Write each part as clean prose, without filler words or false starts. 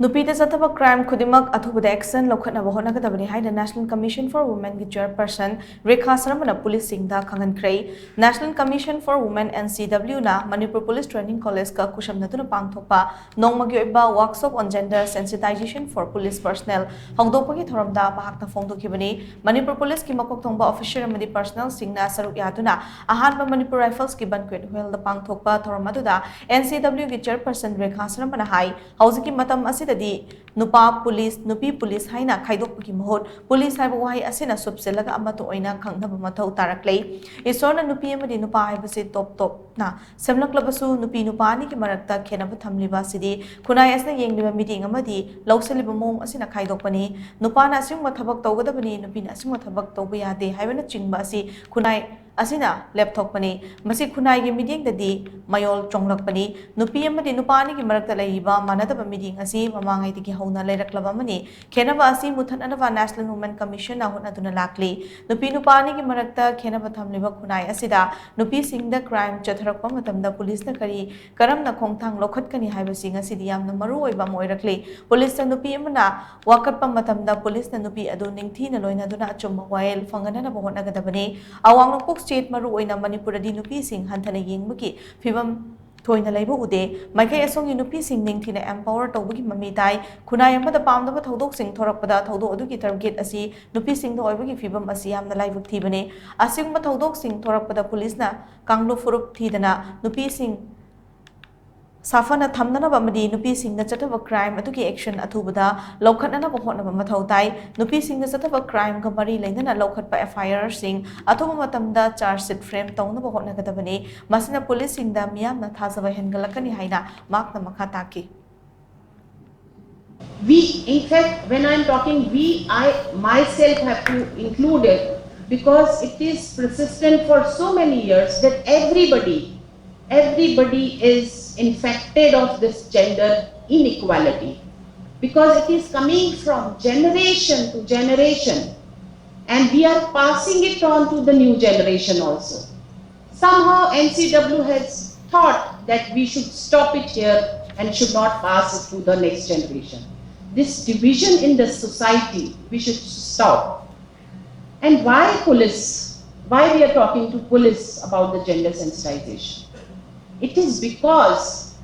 Nupi Da Chathaba crime Khudingmak Athubada action Loukhatnaba Hotnagadabani HAINA National Commission for Women ki chairperson REKHA SHARMA police singda KHANG-HANKHRE National Commission for Women NCW na Manipur Police Training College ka kushamnatuna pangthokpa nongmagi oiba workshop on gender sensitization for police personnel hongdokpagi thoramda mahakna phongdokhibani Manipur Police ki makok thongba officer amadi personnel singna saruk yaduna ahanba Manipur Rifles ki banquet hall da pangthokpa thoramaduda NCW ki chairperson REKHA SHARMA na hai hauziki matam di Nupa Police, Nupi Police HAINA Khaidokpagi mahut Police haiba wahai asina subselaga amato oina khangnaba mathau taraklei Isona Nupi amadi Nupa haibase top na semlaklabasu Nupi Nupani ki marakta khenaba thamliba sidi khunai asna yengliba meeting amadi lausaliba mong asina khaidokpani Nupana asingma thabak tawgadabani Nupina asingma thabak tawba yade haibana chingba asi khunai asina laptopani masi khunai gi meeting dadi mayol chonglakpani Nupi amadi Nupani ki marakta laiba manadaba meeting asi mamangai digi hauna lairaklaba mani khenaba asi muthananaba National Women Commission na hotnaduna lakli Nupi Nupani ki marakta khenaba thamliba khunai asida Nupi singda crime chatharakpa matamda police na kari karamna khongthang lokhatkani haiba sing asidi yamna maru oiba moirakli police na Nupi amana wakatpa matamda police na Nupi adu ningthina loinaduna achumma wael fangana ba hotnagadabani awang state maru oina Manipur di Nupi sing hanthana yengmaki phibam thoina laiba ude maikai asongi Nupi sing ningthina empower tawbagi mami dai khunai amada pamdaba thodok sing thorakpada thodok adugi target asi Nupi sing da oibagi phibam asi yamna laibuk thibane asingma thodok sing thorakpada police na kanglo furup thidana Nupi sing Safana thamnanaba amadi Nupi singda chathaba crime adugi action athubada Loukhatnaba Hotnaba mathau tai Nupi singda chathaba crime ka mari leindana Loukhatpa FIR sing athuba matamda charge sheet frame tawnaba hotnagadabani masina police singda miyamna thajaba hengalakani haina makna makha taki We, in fact, when I am talking we, I myself have to include it because it is persistent for so many years that everybody is infected of this gender inequality because it is coming from generation to generation and we are passing it on to the new generation also. Somehow NCW has thought that we should stop it here and should not pass it to the next generation. This division in the society, we should stop. And why police? Why we are talking to police about the gender sensitization? It is because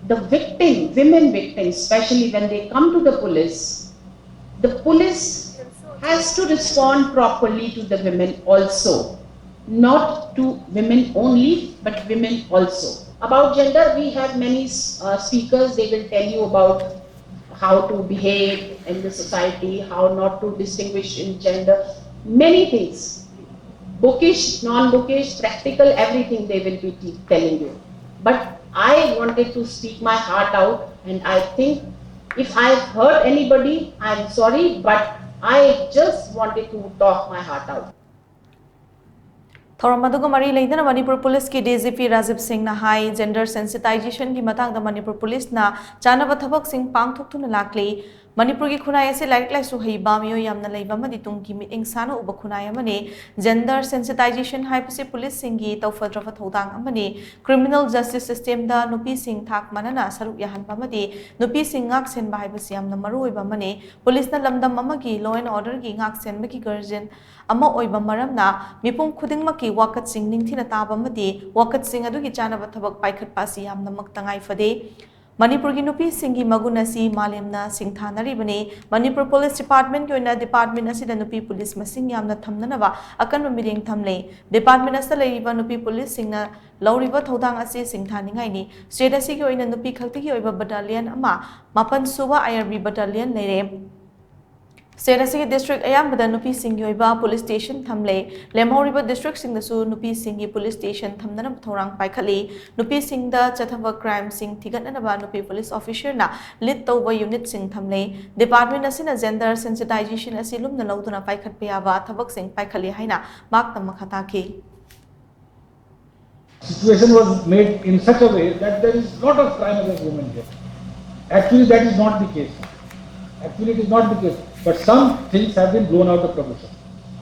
the victim, women victims, especially when they come to the police has to respond properly to the women also. Not to women only, but women also. About gender, we have many speakers, they will tell you about how to behave in the society, how not to distinguish in gender, many things. Bookish, non-bookish, practical, everything they will be telling you. But I wanted to speak my heart out, and I think if I have hurt anybody, I am sorry, but I just wanted to talk my heart out. Thoramaduga mari leidana Manipur Police ki DGP Rajiv Singh na hai gender sensitization ki matangda Manipur Police na chanaba thabak sing pangthokthuna lakli Manipur ki khunai ase laik laisu heiba miyo yamna leiba madi tungki meeting sana uba khunai amane gender sensitization haipase police singi tawfadrafa thodang amane criminal justice system da Nupi sing thak manana saruk yahan pamadi Nupi sing ngak sen ba haipase yamna maru oiba mane police na lamdam amagi law and order ki ngak sen maki guardian ama oiba maramna mipum khudingmak ki wakat sing ningthina taba madi wakat sing adugi chanaba thabak paikhat pasi yamna maktangai fade Manipur ki Nupi singi magunasi malemna singthanari bane Manipur Police Department ki oina department asida Nupi Police masing yamna thamnanaba akanba meeting thamle department asa leiba Nupi Police singna lauriba thodang ase singthaningai ni state asi ki oina Nupi khakti ki oiba battalion ama mapan suba IRB battalion leire Serasi district ayambada Nupi Singh yoiba police station thamle lemhoriba district sing dasu Nupi Singh police station thamnana thorang paikhali Nupi Singh da chathaba crime sing thigatnaba Nupi police officer na lead tawba unit sing thamle department asina gender sensitization asilum na lawduna paikhat payaba thabak sing paikhali haina mak tam khata ki Situation was made in such a way that there is lot of crime against women here. Actually that is not the case. Actually it is not the case. But some things have been blown out of proportion.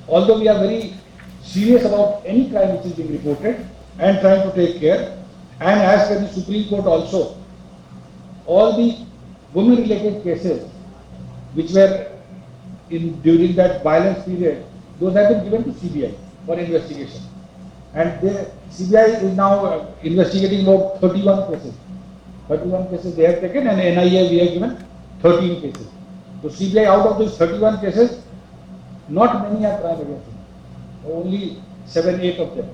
Although we are very serious about any crime which is being reported and trying to take care, and as per the Supreme Court also, all the women-related cases which were during that violence period, those have been given to CBI for investigation. And the CBI is now investigating about 31 cases. 31 cases they have taken, and NIA we have given 13 cases. So CBI, out of those 31 cases, not many are crime against women. Only 7-8 of them,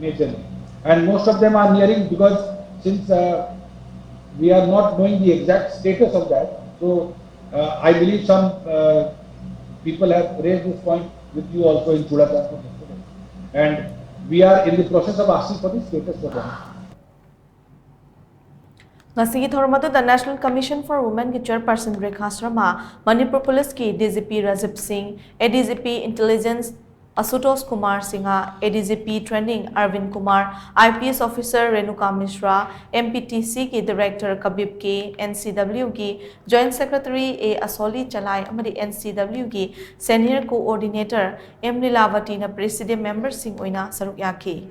majorly. And most of them are nearing, because since we are not knowing the exact status of that, so I believe some people have raised this point with you also in Chuda Transport yesterday. And we are in the process of asking for the status for them. Ngasigi Thormadu, the National Commission for Women ki Chairperson Rekha Sharma, Manipur Police ki DGP Rajib Singh, ADGP Intelligence Asutosh Kumar Singha, ADGP Training Arvind Kumar, IPS Officer Renuka Mishra, MPTC ki Director Kabib K, NCW ki Joint Secretary A Asoli Chalai, amadi NCW ki Senior Coordinator M Lilavati na President Member Singh Oina Saruk Yaki.